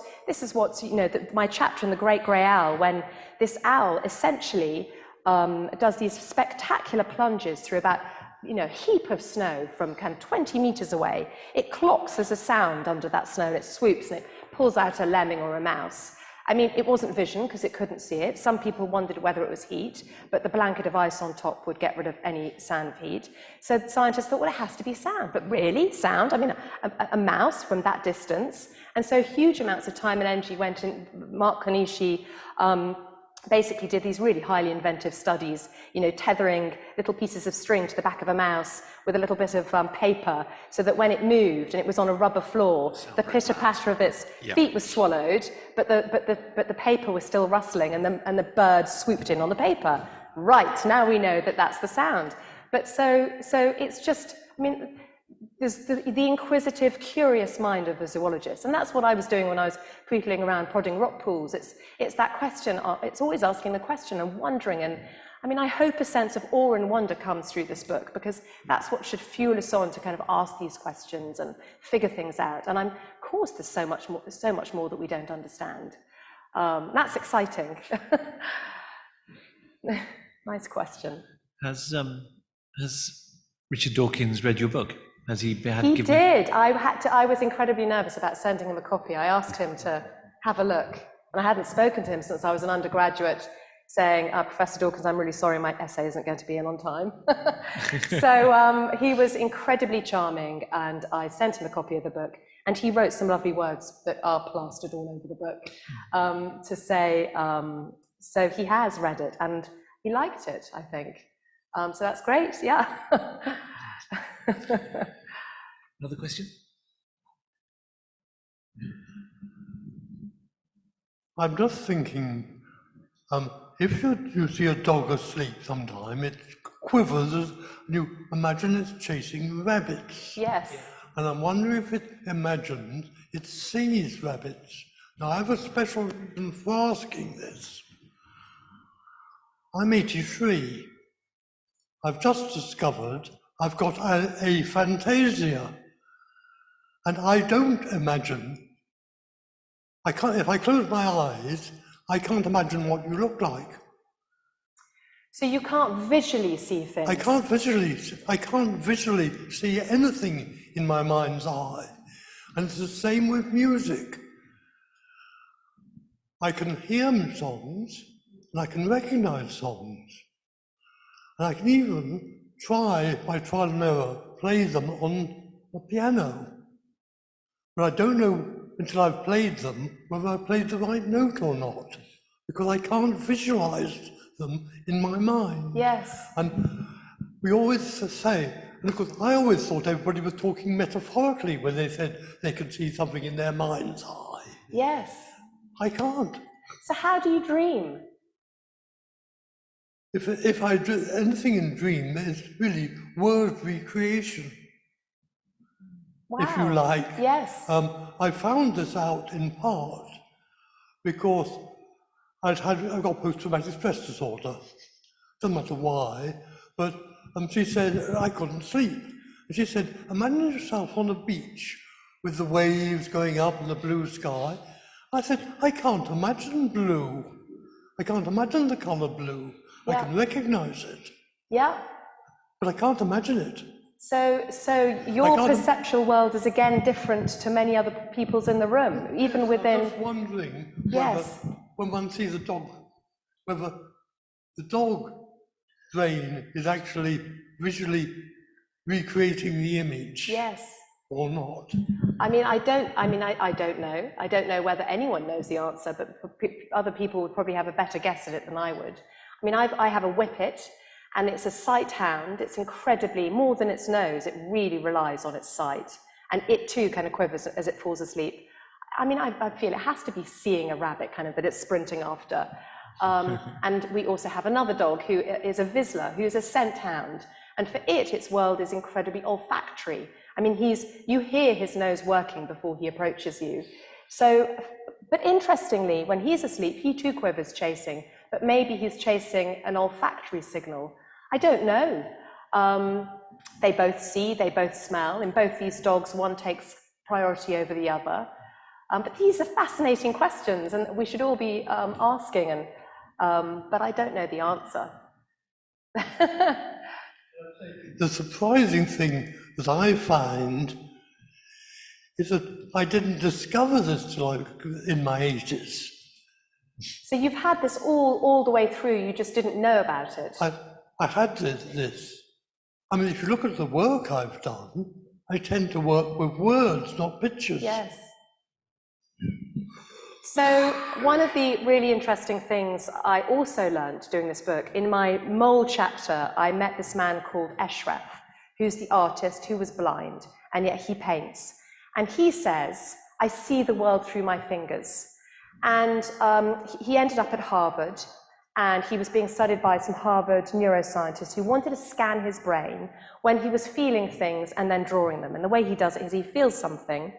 my chapter in The Great Grey Owl, when this owl essentially does these spectacular plunges through about a heap of snow from kind of 20 meters away. It clocks as a sound under that snow, and it swoops and it pulls out a lemming or a mouse. It wasn't vision because it couldn't see it. Some people wondered whether it was heat, but the blanket of ice on top would get rid of any sign of heat. So the scientists thought, well, it has to be sound. But really, sound? A mouse from that distance. And so huge amounts of time and energy went in. Mark Konishi basically did these really highly inventive studies, tethering little pieces of string to the back of a mouse with a little bit of paper, so that when it moved and it was on a rubber floor, the pitter-patter of its feet was swallowed, but the paper was still rustling, and the bird swooped in on the paper. Right, now we know that that's the sound. But so it's just, there's the inquisitive, curious mind of the zoologist, and that's what I was doing when I was pootling around prodding rock pools. It's that question. It's always asking the question and wondering. And I hope a sense of awe and wonder comes through this book, because that's what should fuel us on to kind of ask these questions and figure things out. And of course, there's so much more that we don't understand. That's exciting. Nice question. Has Richard Dawkins read your book? Has he had? He did. I was incredibly nervous about sending him a copy. I asked him to have a look, and I hadn't spoken to him since I was an undergraduate, saying, Professor Dawkins, I'm really sorry, my essay isn't going to be in on time. So he was incredibly charming, and I sent him a copy of the book, and he wrote some lovely words that are plastered all over the book to say, so he has read it, and he liked it, I think. So that's great, yeah. Another question? I'm just thinking, if you see a dog asleep sometime, it quivers and you imagine it's chasing rabbits. Yes. And I'm wondering if it imagines it sees rabbits. Now, I have a special reason for asking this. I'm 83. I've just discovered I've got aphantasia, and I don't imagine I can't, if I close my eyes, I can't imagine what you look like. So you can't visually see things? I can't visually see anything in my mind's eye. And it's the same with music. I can hear songs, and I can recognize songs. And I can even try, by trial and error, play them on the piano. But I don't know until I've played them whether I've played the right note or not, because I can't visualize them in my mind. Yes. And we always say, and of course I always thought everybody was talking metaphorically when they said they could see something in their mind's eye. Yes. I can't. So how do you dream? If I do anything in dream, it's really word recreation. Wow. If you like. Yes. I found this out in part because I've got post-traumatic stress disorder. Doesn't matter why, but she said I couldn't sleep. And she said, imagine yourself on a beach with the waves going up and the blue sky. I said, I can't imagine blue. I can't imagine the color blue. Yeah. I can recognize it. Yeah. But I can't imagine it. So your perceptual world is again different to many other people's in the room, even within. I'm just wondering yes. whether, when one sees a dog, whether the dog brain is actually visually recreating the image. Yes. Or not. I don't know. I don't know whether anyone knows the answer, but other people would probably have a better guess at it than I would. I mean, I have a whippet, and it's a sight hound. It's incredibly, more than its nose, it really relies on its sight. And it too kind of quivers as it falls asleep. I mean, I feel it has to be seeing a rabbit kind of that it's sprinting after. And we also have another dog who is a Vizsla, who is a scent hound. And for it, its world is incredibly olfactory. I mean, you hear his nose working before he approaches you. So, but interestingly, when he's asleep, he too quivers chasing, but maybe he's chasing an olfactory signal. I don't know. They both see, they both smell. In both these dogs, one takes priority over the other. But these are fascinating questions, and we should all be asking, but I don't know the answer. The surprising thing that I find is that I didn't discover this till in my 80s. So you've had this all the way through, you just didn't know about it? I had this. I mean, if you look at the work I've done, I tend to work with words, not pictures. Yes. So one of the really interesting things I also learned doing this book, in my mole chapter, I met this man called Eshraf, who's the artist who was blind, and yet he paints. And he says, I see the world through my fingers. And he ended up at Harvard, and he was being studied by some Harvard neuroscientists who wanted to scan his brain when he was feeling things and then drawing them. And the way he does it is he feels something,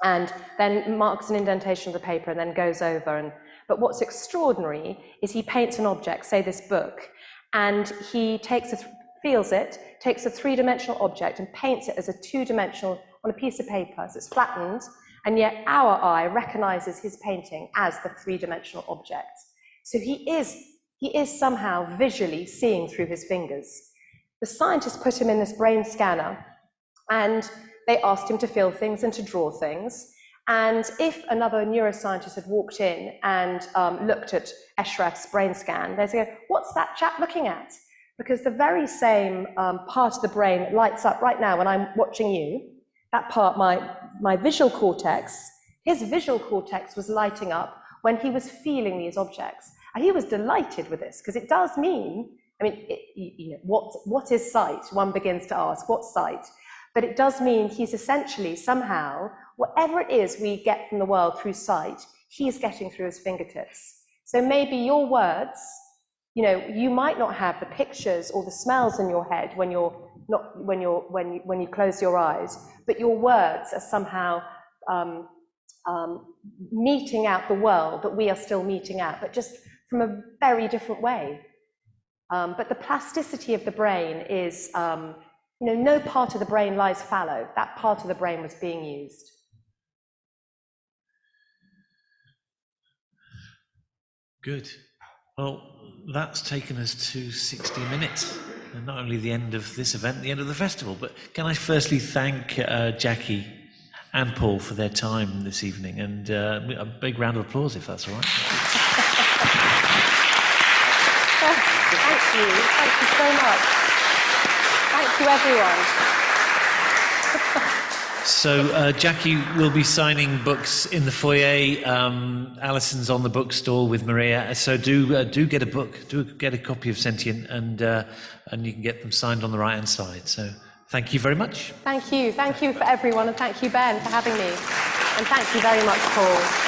and then marks an indentation of the paper and then goes over. But what's extraordinary is he paints an object, say this book, and he feels it, takes a three-dimensional object and paints it as a two-dimensional on a piece of paper, so it's flattened, and yet our eye recognizes his painting as the three-dimensional object. So he is somehow visually seeing through his fingers. The scientists put him in this brain scanner, and they asked him to feel things and to draw things. And if another neuroscientist had walked in and looked at Eshraf's brain scan, they'd say, what's that chap looking at? Because the very same part of the brain that lights up right now when I'm watching you, that part, my visual cortex, his visual cortex was lighting up when he was feeling these objects. And he was delighted with this, because it does mean, I mean, what is sight? One begins to ask, what's sight? But it does mean he's essentially somehow, whatever it is we get from the world through sight, he's getting through his fingertips. So maybe your words, you might not have the pictures or the smells in your head when you close your eyes, but your words are somehow meeting out the world that we are still meeting out, but just from a very different way. But the plasticity of the brain is, no part of the brain lies fallow. That part of the brain was being used. Good. Well, that's taken us to 60 minutes. And not only the end of this event, the end of the festival, but can I firstly thank Jackie and Paul for their time this evening, and a big round of applause if that's all right. Thank you so much. Thank you, everyone. So Jackie will be signing books in the foyer. Alison's on the bookstall with Maria. So do get a book. Do get a copy of Sentient, and you can get them signed on the right-hand side. So thank you very much. Thank you for everyone, and thank you, Ben, for having me. And thank you very much, Paul.